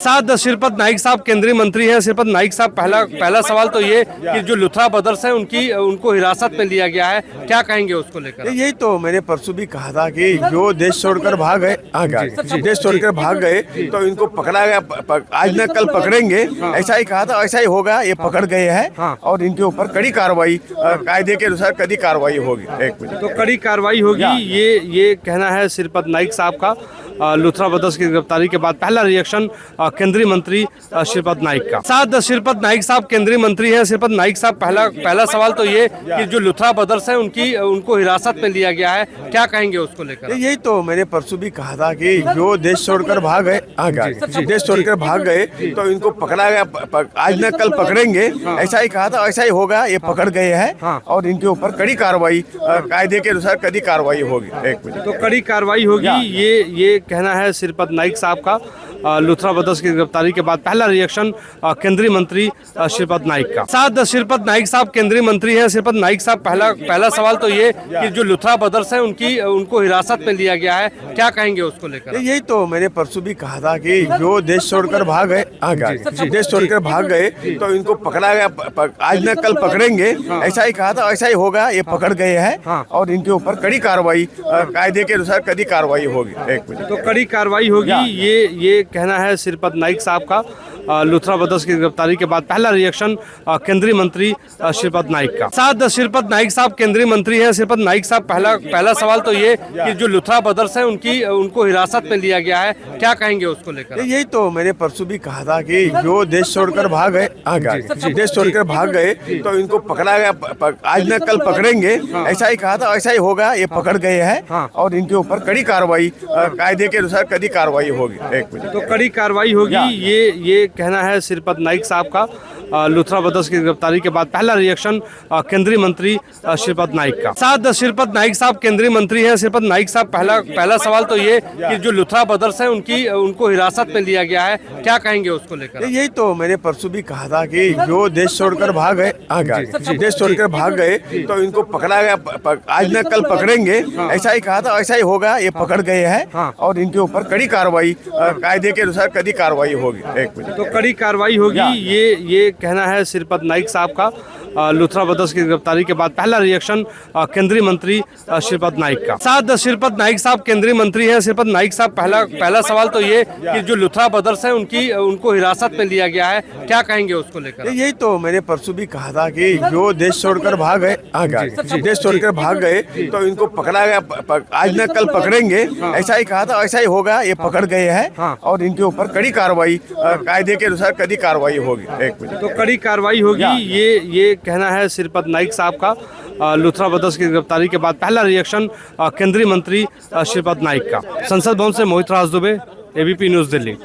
साथ श्रीपद नाइक साहब केंद्रीय मंत्री हैं। श्रीपद नाइक साहब, पहला सवाल तो ये कि जो लुथरा ब्रदर्स हैं उनको हिरासत में लिया गया है, क्या कहेंगे उसको लेकर? यही तो मैंने परसों भी कहा था कि जो देश छोड़कर भाग गए देश छोड़कर भाग गए तो इनको पकड़ा गया, आज न कल पकड़ेंगे, ऐसा ही कहा था, ऐसा ही होगा। ये पकड़ गए हैं और इनके ऊपर कड़ी कार्रवाई, कायदे के अनुसार कड़ी कार्रवाई होगी। एक मिनट, तो कड़ी कार्रवाई होगी, ये कहना है श्रीपद नाइक साहब का। लुथरा ब्रदर्स की गिरफ्तारी के बाद पहला रिएक्शन केंद्रीय मंत्री श्रीपद नाइक का। साथ श्रीपद नाइक साहब केंद्रीय मंत्री हैं। श्रीपद नाइक साहब, पहला सवाल तो ये कि जो लुथरा ब्रदर्स हैं उनको हिरासत में लिया गया है, क्या कहेंगे उसको लेकर? यही तो मैंने परसों भी कहा था कि जो देश छोड़कर भाग गए देश छोड़कर भाग गए तो इनको पकड़ा गया, आज न कल पकड़ेंगे, ऐसा ही कहा था, ऐसा ही होगा। ये पकड़ गए हैं और इनके ऊपर कड़ी कार्रवाई, कायदे के अनुसार कड़ी कार्रवाई होगी। एक मिनट, तो कड़ी कार्रवाई होगी, ये कहना है श्रीपद नाइक साहब का। लुथरा ब्रदर्स की गिरफ्तारी के बाद पहला रिएक्शन केंद्रीय मंत्री श्रीपद नाइक का। साथ श्रीपद नाइक साहब केंद्रीय मंत्री हैं। श्रीपद नाइक साहब, पहला सवाल तो ये कि जो लुथरा ब्रदर्स हैं उनको हिरासत में लिया गया है, क्या कहेंगे उसको लेकर? यही तो मैंने परसों भी कहा था कि जो देश छोड़कर भाग गए देश छोड़कर भाग गए तो इनको पकड़ा गया, आज न कल पकड़ेंगे, ऐसा ही कहा था, ऐसा ही होगा। ये पकड़ गए हैं और इनके ऊपर कड़ी कार्रवाई, कायदे के अनुसार कड़ी कार्रवाई होगी। एक मिनट, तो कड़ी कार्रवाई होगी, ये कहना है श्रीपद नाइक साहब का। लुथरा ब्रदर्स की गिरफ्तारी के बाद पहला रिएक्शन केंद्रीय मंत्री श्रीपद नाइक का। साथ श्रीपद नाइक साहब केंद्रीय मंत्री हैं। श्रीपद नाइक साहब, पहला सवाल तो ये कि जो लुथरा ब्रदर्स हैं उनको हिरासत में लिया गया है, क्या कहेंगे उसको लेकर? यही तो मैंने परसों भी कहा था कि जो देश छोड़कर भाग गए देश छोड़कर भाग गए तो इनको पकड़ा गया, आज न कल पकड़ेंगे, ऐसा ही कहा था, ऐसा ही होगा। ये पकड़ गए हैं और इनके ऊपर कड़ी कार्रवाई, कायदे के अनुसार कड़ी कार्रवाई होगी। एक मिनट, तो कड़ी कार्रवाई होगी, ये कहना है श्रीपद नाइक साहब का। लुथरा ब्रदर्स की गिरफ्तारी के बाद पहला रिएक्शन केंद्रीय मंत्री श्रीपद नाइक का। साथ श्रीपद नाइक साहब केंद्रीय मंत्री हैं। श्रीपद नाइक साहब, पहला सवाल तो ये कि जो लुथरा ब्रदर्स हैं उनको हिरासत में लिया गया है, क्या कहेंगे उसको लेकर? यही तो मैंने परसों भी कहा था कि जो देश छोड़कर भाग गए देश छोड़कर भाग गए तो इनको पकड़ा गया, आज न कल पकड़ेंगे, ऐसा ही कहा था, ऐसा ही होगा। ये पकड़ गए हैं और इनके ऊपर कड़ी कार्रवाई, कायदे के अनुसार कड़ी कार्रवाई होगी। एक मिनट, तो कड़ी कार्रवाई होगी, ये कहना है श्रीपद नाइक साहब का। लुथरा ब्रदर्स की गिरफ्तारी के बाद पहला रिएक्शन केंद्रीय मंत्री श्रीपद नाइक का। साथ श्रीपद नाइक साहब केंद्रीय मंत्री हैं। श्रीपद नाइक साहब, पहला सवाल तो ये कि जो लुथरा ब्रदर्स हैं उनको हिरासत में लिया गया है, क्या कहेंगे उसको लेकर? यही तो मैंने परसों भी कहा था कि जो देश छोड़कर भाग गए देश छोड़कर भाग गए तो इनको पकड़ा गया, आज न कल पकड़ेंगे, ऐसा ही कहा था, ऐसा ही होगा। ये पकड़ गए हैं और इनके ऊपर कड़ी कार्रवाई, कायदे के अनुसार कड़ी कार्रवाई होगी। एक मिनट, तो कड़ी कार्रवाई होगी, ये कहना है श्रीपद नाइक साहब का। लुथरा ब्रदर्स की गिरफ्तारी के बाद पहला रिएक्शन केंद्रीय मंत्री श्रीपद नाइक का। संसद भवन से मोहित राज दुबे, एबीपी न्यूज़ दिल्ली।